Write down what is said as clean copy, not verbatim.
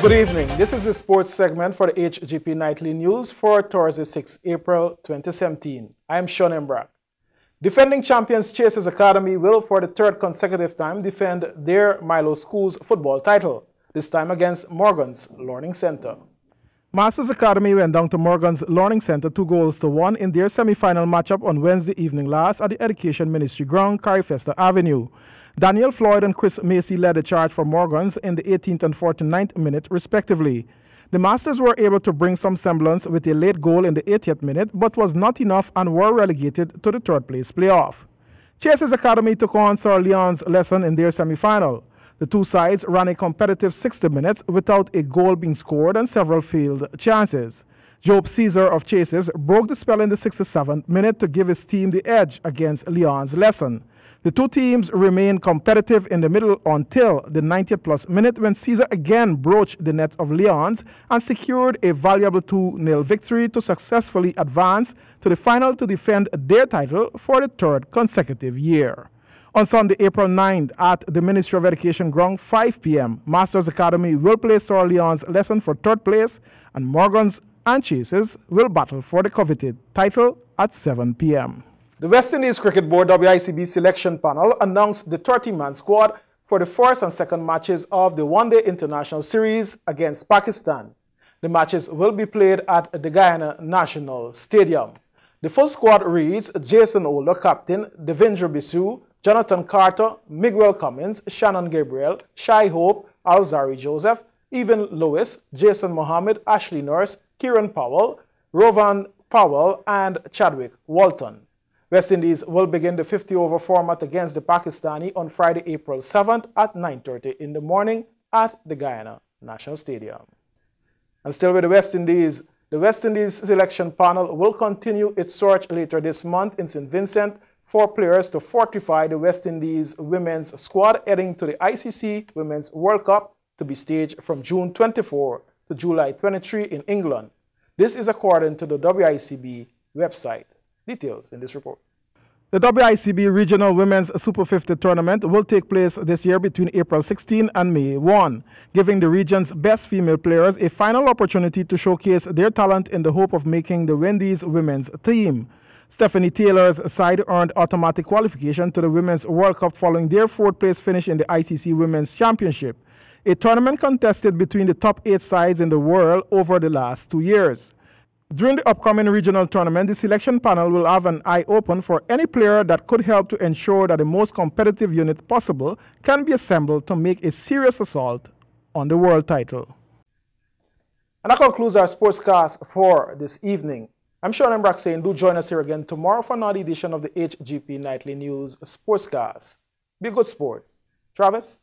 Good evening. This is the sports segment for the HGP Nightly News for Thursday, 6 April 2017. I am Sean Embrock. Defending champions Chasers Academy will, for the third consecutive time, defend their Milo School's football title, this time against Morgan's Learning Center. Masters Academy went down to Morgan's Learning Center 2-1 in their semi-final matchup on Wednesday evening last at the Education Ministry ground, Carifesta Avenue. Daniel Floyd and Chris Macy led the charge for Morgans in the 18th and 49th minute, respectively. The Masters were able to bring some semblance with a late goal in the 80th minute, but was not enough and were relegated to the third-place playoff. Chasers Academy took on Sir Leon's Lesson in their semi-final. The two sides ran a competitive 60 minutes without a goal being scored and several failed chances. Job Caesar of Chasers broke the spell in the 67th minute to give his team the edge against Leon's Lesson. The two teams remained competitive in the middle until the 90th plus minute when Caesar again broached the net of Leon's and secured a valuable 2-0 victory to successfully advance to the final to defend their title for the third consecutive year. On Sunday, April 9th, at the Ministry of Education ground, 5 p.m., Masters Academy will play Sir Leon's Lesson for third place, and Morgans and Chasers will battle for the coveted title at 7 p.m. The West Indies Cricket Board WICB selection panel announced the 30-man squad for the first and second matches of the one-day international series against Pakistan. The matches will be played at the Guyana National Stadium. The full squad reads Jason Older, captain, Devendra Bisu, Jonathan Carter, Miguel Cummins, Shannon Gabriel, Shai Hope, Alzari Joseph, Evan Lewis, Jason Mohammed, Ashley Nurse, Kieran Powell, Rovan Powell, and Chadwick Walton. West Indies will begin the 50-over format against the Pakistani on Friday, April 7th at 9:30 in the morning at the Guyana National Stadium. And still with the West Indies selection panel will continue its search later this month in St. Vincent for players to fortify the West Indies women's squad heading to the ICC Women's World Cup to be staged from June 24 to July 23 in England. This is according to the WICB website. Details in this report. The WICB Regional Women's Super 50 tournament will take place this year between April 16 and May 1, giving the region's best female players a final opportunity to showcase their talent in the hope of making the Wendy's women's team. Stephanie Taylor's side earned automatic qualification to the Women's World Cup following their fourth-place finish in the ICC Women's Championship, a tournament contested between the top 8 sides in the world over the last 2 years. During the upcoming regional tournament, the selection panel will have an eye open for any player that could help to ensure that the most competitive unit possible can be assembled to make a serious assault on the world title. And that concludes our sportscast for this evening. I'm Sean Embrock saying do join us here again tomorrow for another edition of the HGP Nightly News Sportscast. Be good sports. Travis?